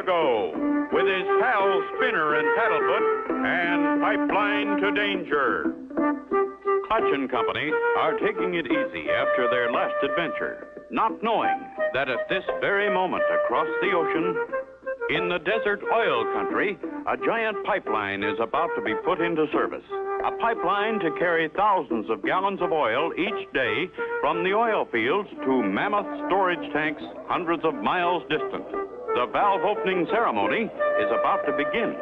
Cargo with his pals Spinner and Paddlefoot and Pipeline to Danger. Clutch and Company are taking it easy after their last adventure, not knowing that at this very moment across the ocean, in the desert oil country, a giant pipeline is about to be put into service. A pipeline to carry thousands of gallons of oil each day from the oil fields to mammoth storage tanks hundreds of miles distant. The valve opening ceremony is about to begin.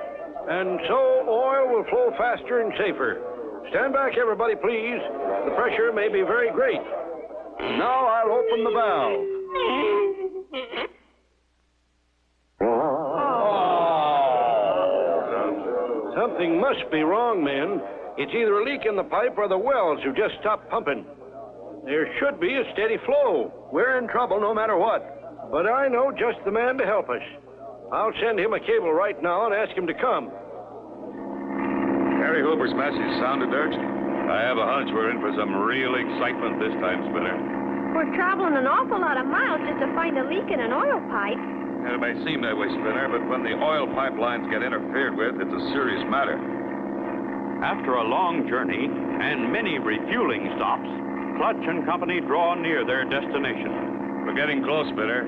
And so oil will flow faster and safer. Stand back, everybody, please. The pressure may be very great. Now I'll open the valve. Oh. Something must be wrong, men. It's either a leak in the pipe or the wells have just stopped pumping. There should be a steady flow. We're in trouble no matter what. But I know just the man to help us. I'll send him a cable right now and ask him to come. Harry Hooper's message sounded urgent. I have a hunch we're in for some real excitement this time, Spinner. We're traveling an awful lot of miles just to find a leak in an oil pipe. It may seem that way, Spinner, but when the oil pipelines get interfered with, it's a serious matter. After a long journey and many refueling stops, Clutch and Company draw near their destination. We're getting close, Spinner.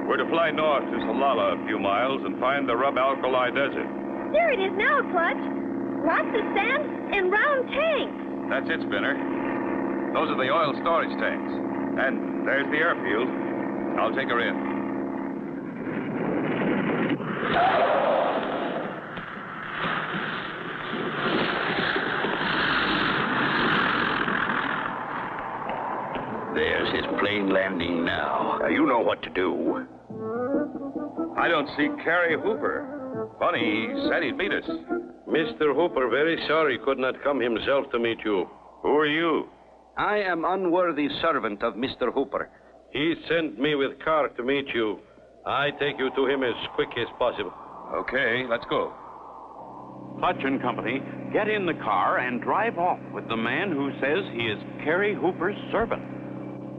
We're to fly north to Solala a few miles and find the Rub Alkali Desert. There it is now, Clutch. Lots of sand and round tanks. That's it, Spinner. Those are the oil storage tanks. And there's the airfield. I'll take her in. There's his plane landing now. You know what to do. I don't see Cary Hooper. Funny, he said he'd meet us. Mr. Hooper, very sorry could not come himself to meet you. Who are you? I am unworthy servant of Mr. Hooper. He sent me with car to meet you. I take you to him as quick as possible. Okay, let's go. Clutch and Company get in the car and drive off with the man who says he is Cary Hooper's servant.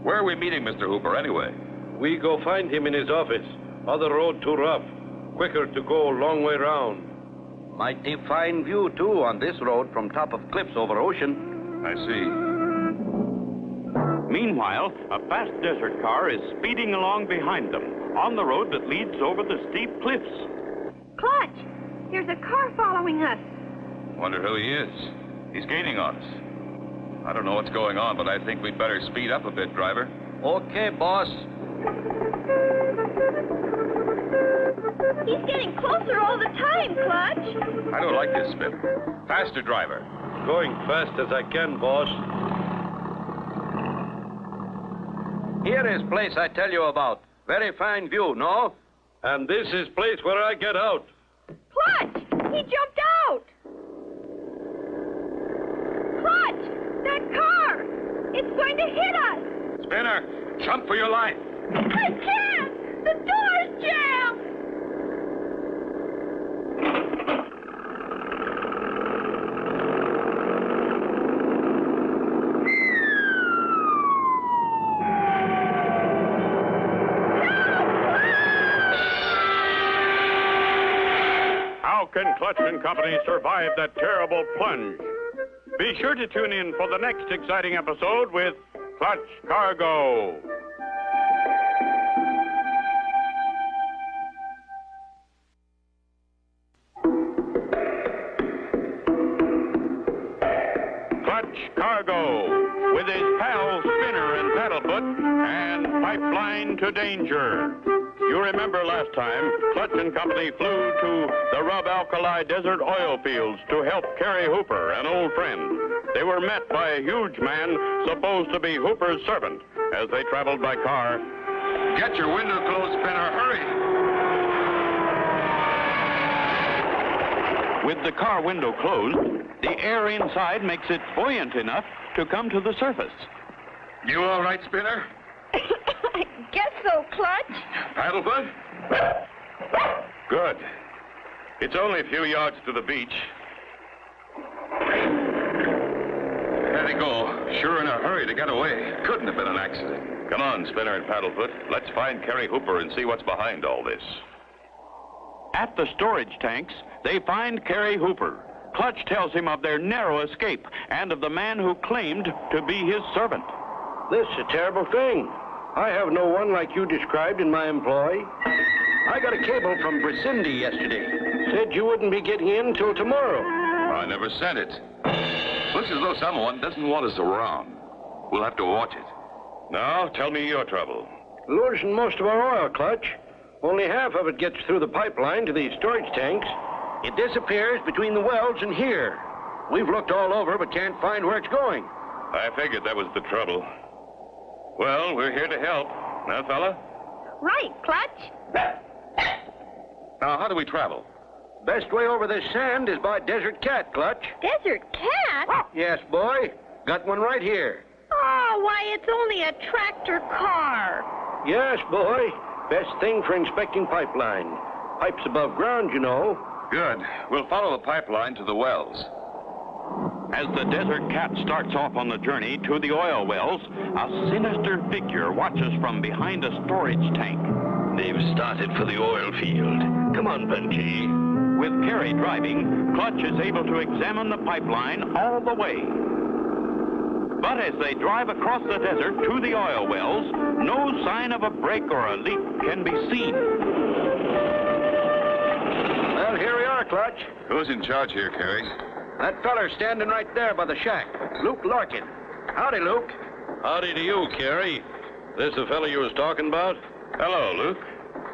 Where are we meeting Mr. Hooper, anyway? We go find him in his office. Other road too rough. Quicker to go, long way round. Mighty fine view, too, on this road from top of cliffs over ocean. I see. Meanwhile, a fast desert car is speeding along behind them on the road that leads over the steep cliffs. Clutch, there's a car following us. Wonder who he is. He's gaining on us. I don't know what's going on, but I think we'd better speed up a bit, driver. Okay, boss. He's getting closer all the time, Clutch. I don't like this, Spit. Faster, driver. Going fast as I can, boss. Here is place I tell you about. Very fine view, no? And this is place where I get out. Clutch! He jumped out! Clutch! That car! It's going to hit us! Spinner, jump for your life. I can't! The door's jammed! How can Clutch and Company survive that terrible plunge? Be sure to tune in for the next exciting episode with Clutch Cargo. Clutch Cargo with his pals Spinner and Paddlefoot and Pipeline to Danger. You remember last time, Clutch and Company flew to the Rub Alkali Desert oil fields to help Cary Hooper, an old friend. They were met by a huge man supposed to be Hooper's servant as they traveled by car. Get your window closed, Spinner. Hurry. With the car window closed, the air inside makes it buoyant enough to come to the surface. You all right, Spinner? I guess so, Clutch. Paddlefoot? Good. It's only a few yards to the beach. There they go. Sure in a hurry to get away. Couldn't have been an accident. Come on, Spinner and Paddlefoot. Let's find Cary Hooper and see what's behind all this. At the storage tanks, they find Carrie Hooper. Clutch tells him of their narrow escape and of the man who claimed to be his servant. This is a terrible thing. I have no one like you described in my employ. I got a cable from Brisindi yesterday. Said you wouldn't be getting in till tomorrow. I never sent it. Looks as though someone doesn't want us around. We'll have to watch it. Now, tell me your trouble. Losing most of our oil, Clutch. Only half of it gets through the pipeline to these storage tanks. It disappears between the wells and here. We've looked all over but can't find where it's going. I figured that was the trouble. Well, we're here to help. Now, fella? Right, Clutch. Now, how do we travel? Best way over this sand is by Desert Cat, Clutch. Desert Cat? Yes, boy. Got one right here. Oh, why, it's only a tractor car. Yes, boy. Best thing for inspecting pipeline. Pipes above ground, you know. Good. We'll follow the pipeline to the wells. As the Desert Cat starts off on the journey to the oil wells, a sinister figure watches from behind a storage tank. They've started for the oil field. Come on, Bunky. With Carrie driving, Clutch is able to examine the pipeline all the way. But as they drive across the desert to the oil wells, no sign of a break or a leak can be seen. Well, here we are, Clutch. Who's in charge here, Carrie? That feller standing right there by the shack. Luke Larkin. Howdy, Luke. Howdy to you, Carrie. This the fellow you was talking about? Hello, Luke.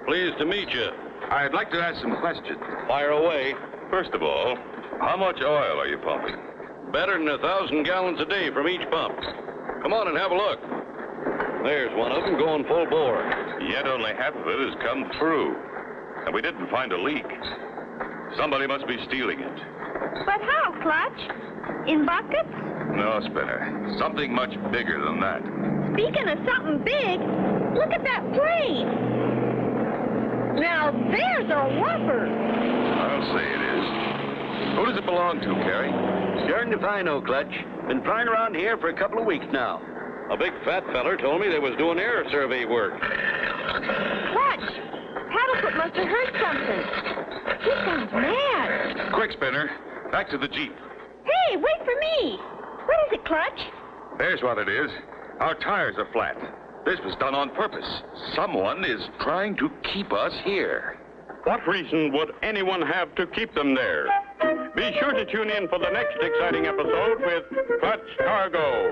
Pleased to meet you. I'd like to ask some questions. Fire away. First of all, how much oil are you pumping? Better than 1,000 gallons a day from each pump. Come on and have a look. There's one of them going full bore. Yet only half of it has come through. And we didn't find a leak. Somebody must be stealing it. But how, Clutch? In buckets? No, Spinner. Something much bigger than that. Speaking of something big, look at that plane. Now, there's a whopper. I'll say it is. Who does it belong to, Carrie? Darned if I know, Clutch. Been flying around here for a couple of weeks now. A big fat feller told me they was doing air survey work. Clutch, Paddlefoot must have heard something. He sounds mad. Quick, Spinner. Back to the Jeep. Hey, wait for me. What is it, Clutch? There's what it is. Our tires are flat. This was done on purpose. Someone is trying to keep us here. What reason would anyone have to keep them there? Be sure to tune in for the next exciting episode with Clutch Cargo.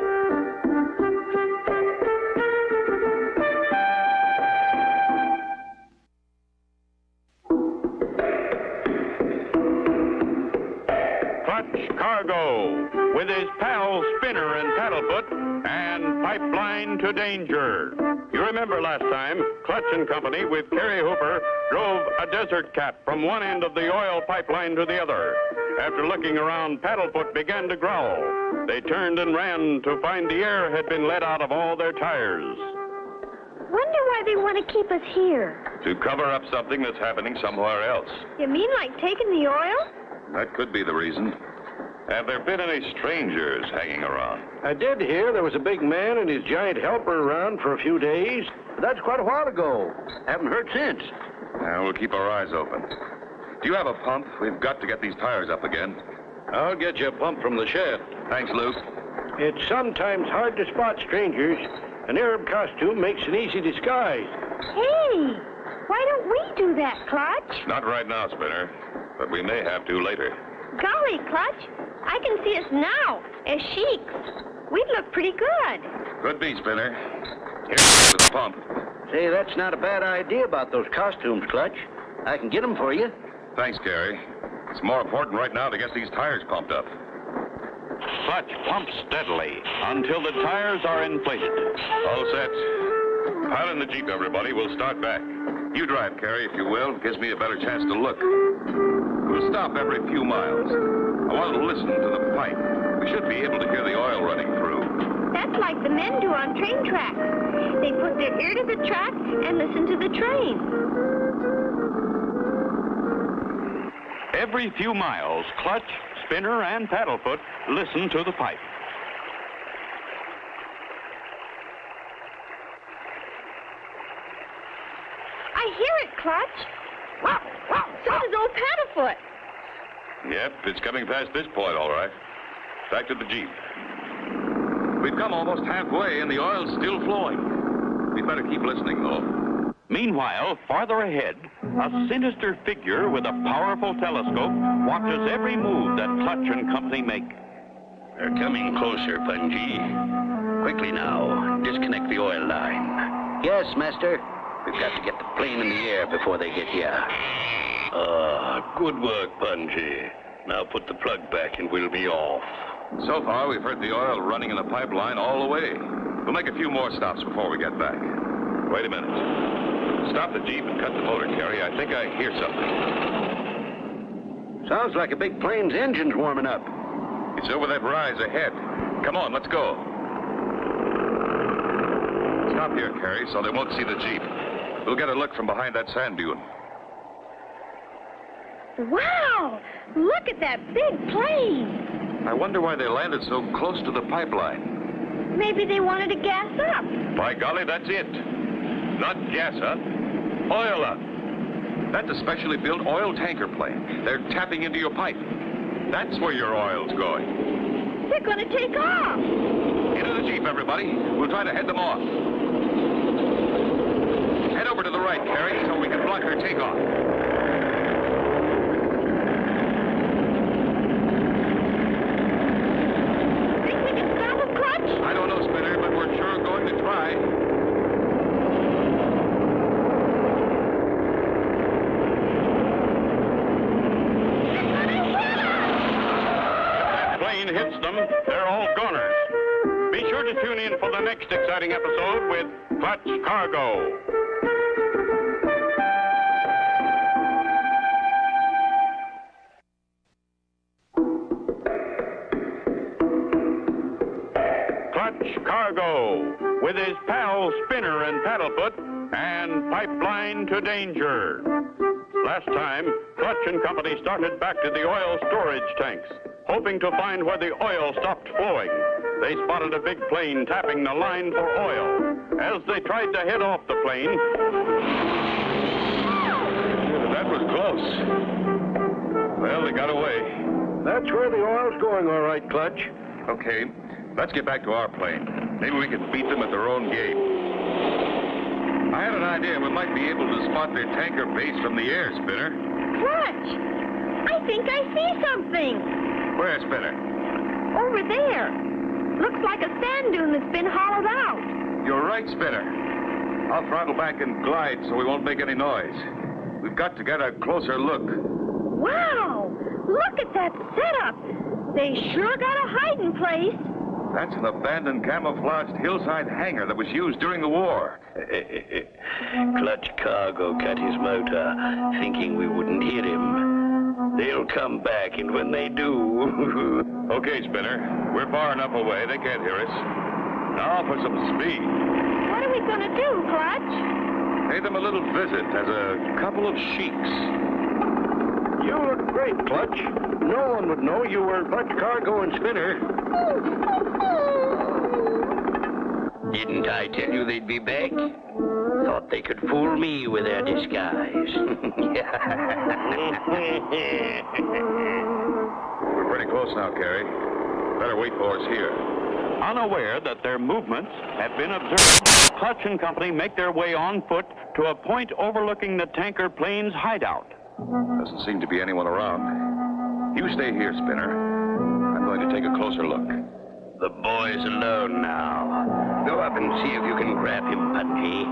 Clutch Cargo, with his pals Spinner and Paddlefoot, and Pipeline to Danger. You remember last time, Clutch and Company with Carrie Hooper drove a Desert Cat from one end of the oil pipeline to the other. After looking around, Paddlefoot began to growl. They turned and ran to find the air had been let out of all their tires. Wonder why they want to keep us here. To cover up something that's happening somewhere else. You mean like taking the oil? That could be the reason. Have there been any strangers hanging around? I did hear there was a big man and his giant helper around for a few days. But that's quite a while ago. Haven't heard since. We'll keep our eyes open. Do you have a pump? We've got to get these tires up again. I'll get you a pump from the shed. Thanks, Luke. It's sometimes hard to spot strangers. An Arab costume makes an easy disguise. Hey, why don't we do that, Clutch? Not right now, Spinner, but we may have to later. Golly, Clutch, I can see us now as sheiks. We'd look pretty good. Could be, Spinner. Here's the pump. Say, that's not a bad idea about those costumes, Clutch. I can get them for you. Thanks, Gary. It's more important right now to get these tires pumped up. Clutch pumps steadily until the tires are inflated. All set. Pile in the Jeep, everybody. We'll start back. You drive, Carrie, if you will. Gives me a better chance to look. We'll stop every few miles. I want to listen to the pipe. We should be able to hear the oil running through. That's like the men do on train tracks. They put their ear to the track and listen to the train. Every few miles, Clutch, Spinner, and Paddlefoot listen to the pipe. I hear it, Clutch. So does old Paddlefoot. Yep, it's coming past this point, all right. Back to the Jeep. We've come almost halfway, and the oil's still flowing. We'd better keep listening, though. Meanwhile, farther ahead, a sinister figure with a powerful telescope watches every move that Clutch and Company make. They're coming closer, Punji. Quickly now, disconnect the oil line. Yes, master. We've got to get the plane in the air before they get here. Ah, good work, Punji. Now put the plug back and we'll be off. So far, we've heard the oil running in the pipeline all the way. We'll make a few more stops before we get back. Wait a minute. Stop the Jeep and cut the motor, Carrie. I think I hear something. Sounds like a big plane's engine's warming up. It's over that rise ahead. Come on, let's go. Stop here, Carrie, so they won't see the Jeep. We'll get a look from behind that sand dune. Wow! Look at that big plane. I wonder why they landed so close to the pipeline. Maybe they wanted to gas up. By golly, that's it. Not gas up, oil up. That's a specially built oil tanker plane. They're tapping into your pipe. That's where your oil's going. They're going to take off. Into the Jeep, everybody. We'll try to head them off. Head over to the right, Carrie, so we can block their takeoff. Think we can stop them, Clutch? I don't know, Spinner, but we're sure going to try. Hits them, they're all goners. Be sure to tune in for the next exciting episode with Clutch Cargo. Clutch Cargo, with his pals Spinner and Paddlefoot, and Pipeline to Danger. Last time, Clutch and Company started back to the oil storage tanks, hoping to find where the oil stopped flowing. They spotted a big plane tapping the line for oil. As they tried to head off the plane... That was close. Well, they got away. That's where the oil's going, all right, Clutch. Okay, let's get back to our plane. Maybe we can beat them at their own game. I had an idea we might be able to spot their tanker base from the air, Spinner. Clutch! I think I see something. Where, Spinner? Over there. Looks like a sand dune that's been hollowed out. You're right, Spinner. I'll throttle back and glide so we won't make any noise. We've got to get a closer look. Wow! Look at that setup. They sure got a hiding place. That's an abandoned camouflaged hillside hangar that was used during the war. Clutch Cargo cut his motor, thinking we wouldn't hear him. They'll come back, and when they do... Okay, Spinner. We're far enough away, they can't hear us. Now for some speed. What are we going to do, Clutch? Pay them a little visit as a couple of sheiks. You look great, Clutch. No one would know you were Clutch Cargo and Spinner. Didn't I tell you they'd be back? Thought they could fool me with their disguise. We're pretty close now, Carrie. Better wait for us here. Unaware that their movements have been observed, Clutch and Company make their way on foot to a point overlooking the tanker plane's hideout. Doesn't seem to be anyone around. You stay here, Spinner. I'm going to take a closer look. The boy's alone now. Go up and see if you can grab him, Punji.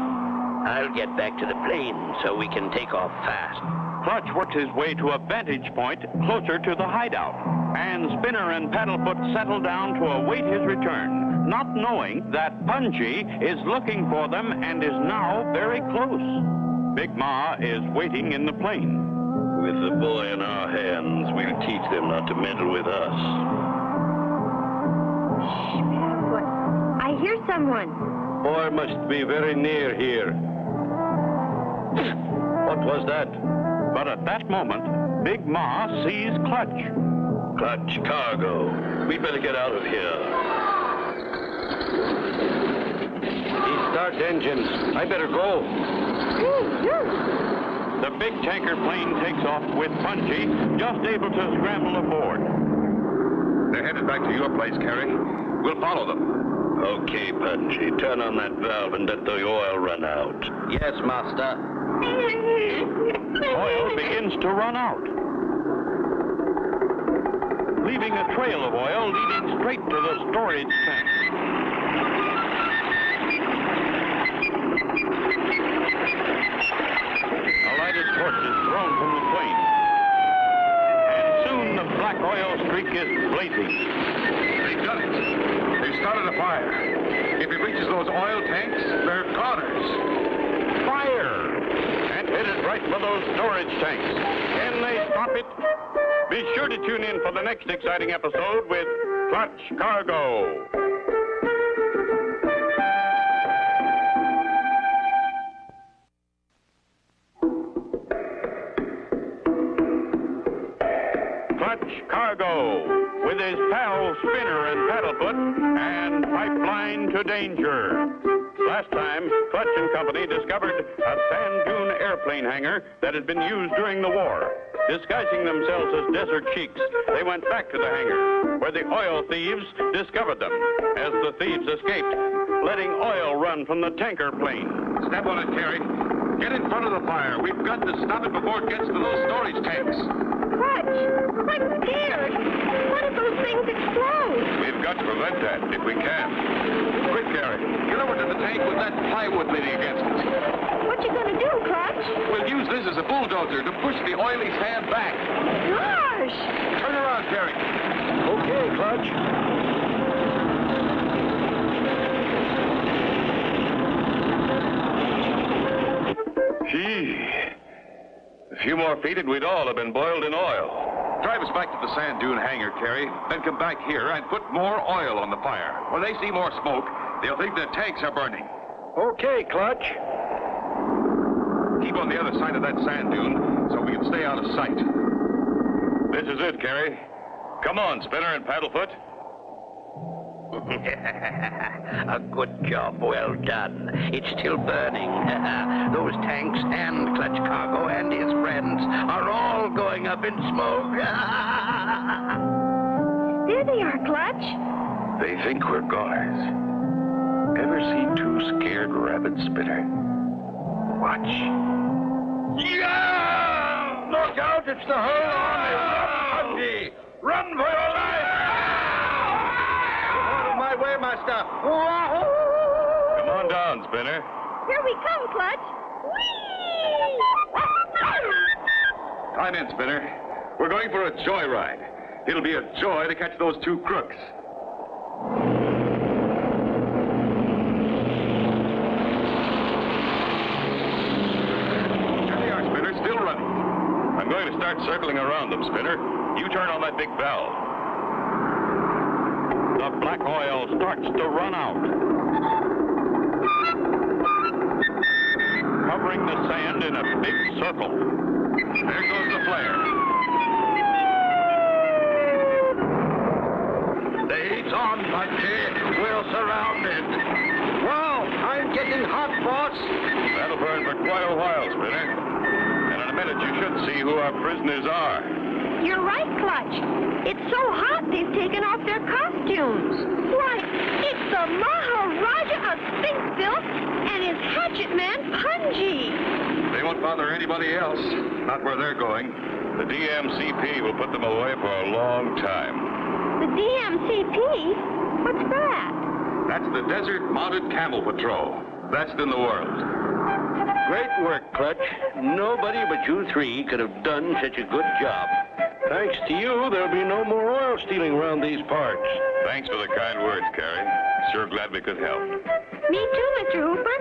I'll get back to the plane so we can take off fast. Clutch works his way to a vantage point closer to the hideout, and Spinner and Paddlefoot settle down to await his return, not knowing that Punji is looking for them and is now very close. Big Ma is waiting in the plane. With the boy in our hands, we'll teach them not to meddle with us. What? I hear someone. Boy must be very near here. What was that? But at that moment, Big Ma sees Clutch. Clutch Cargo. We'd better get out of here. He start engines. I better go. The big tanker plane takes off with Punchy just able to scramble aboard. They're headed back to your place, Carrie. We'll follow them. Okay, Punchy. Turn on that valve and let the oil run out. Yes, master. Oil begins to run out, leaving a trail of oil leading straight to the storage tank. A lighted torch is thrown from the plane, and soon the black oil streak is blazing. They've done it. They've started a fire. If it reaches those oil tanks, they're goners. Fire! And headed right for those storage tanks. Can they stop it? Be sure to tune in for the next exciting episode with Clutch Cargo. Clutch Cargo, with his pal Spinner and Paddlefoot, and Pipeline to Danger. Last time, Clutch and Company discovered a sand dune airplane hangar that had been used during the war. Disguising themselves as desert sheiks, they went back to the hangar, where the oil thieves discovered them. As the thieves escaped, letting oil run from the tanker plane. Step on it, Carrie. Get in front of the fire. We've got to stop it before it gets to those storage tanks. Clutch, I'm scared. What if those things explode? We've got to prevent that if we can. Quick, Carrie. Get over to the tank with that plywood leaning against it. What you gonna do, Clutch? We'll use this as a bulldozer to push the oily sand back. Gosh! Turn around, Carrie. Okay, Clutch. Gee. A few more feet and we'd all have been boiled in oil. Drive us back to the sand dune hangar, Carrie. Then come back here and put more oil on the fire. When they see more smoke, they'll think the tanks are burning. Okay, Clutch. Keep on the other side of that sand dune so we can stay out of sight. This is it, Carrie. Come on, Spinner and Paddlefoot. A good job, well done. It's still burning. Those tanks and Clutch Cargo and his friends are all going up in smoke. There they are, Clutch. They think we're goners. Ever see two scared rabbits, Spinner? Watch. Yeah! Look out, it's the whole army. Punchy! Run for your life! Out of my way, master. Come on down, Spinner. Here we come, Clutch. Whee! Climb in, Spinner. We're going for a joyride. It'll be a joy to catch those two crooks. There they are, Spinner, still running. I'm going to start circling around them, Spinner. You turn on that big valve. The black oil starts to run out, covering the sand in a big circle. There goes the flare. The heat's on, Punchy. We're surrounded. Wow, I'm getting hot, boss. That'll burn for quite a while, Spinner. And in a minute, you should see who our prisoners are. You're right, Clutch. It's so hot they've taken off their costumes. Why, it's the Maharaja of Sphinxville and his hatchet man, Punchy. They won't bother anybody else. Not where they're going. The DMCP will put them away for a long time. The DMCP? What's that? That's the Desert Mounted Camel Patrol. Best in the world. Great work, Clutch. Nobody but you three could have done such a good job. Thanks to you, there'll be no more oil stealing around these parts. Thanks for the kind words, Carrie. Sure glad we could help. Me too, Mr. Hooper.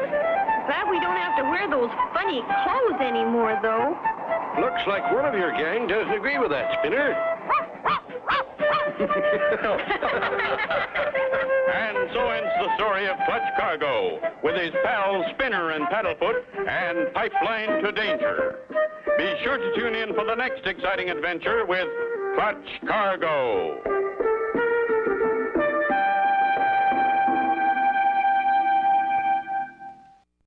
Glad we don't have to wear those funny clothes anymore, though. Looks like one of your gang doesn't agree with that, Spinner. And so ends the story of Clutch Cargo, with his pals Spinner and Paddlefoot and Pipeline to Danger. Be sure to tune in for the next exciting adventure with Clutch Cargo.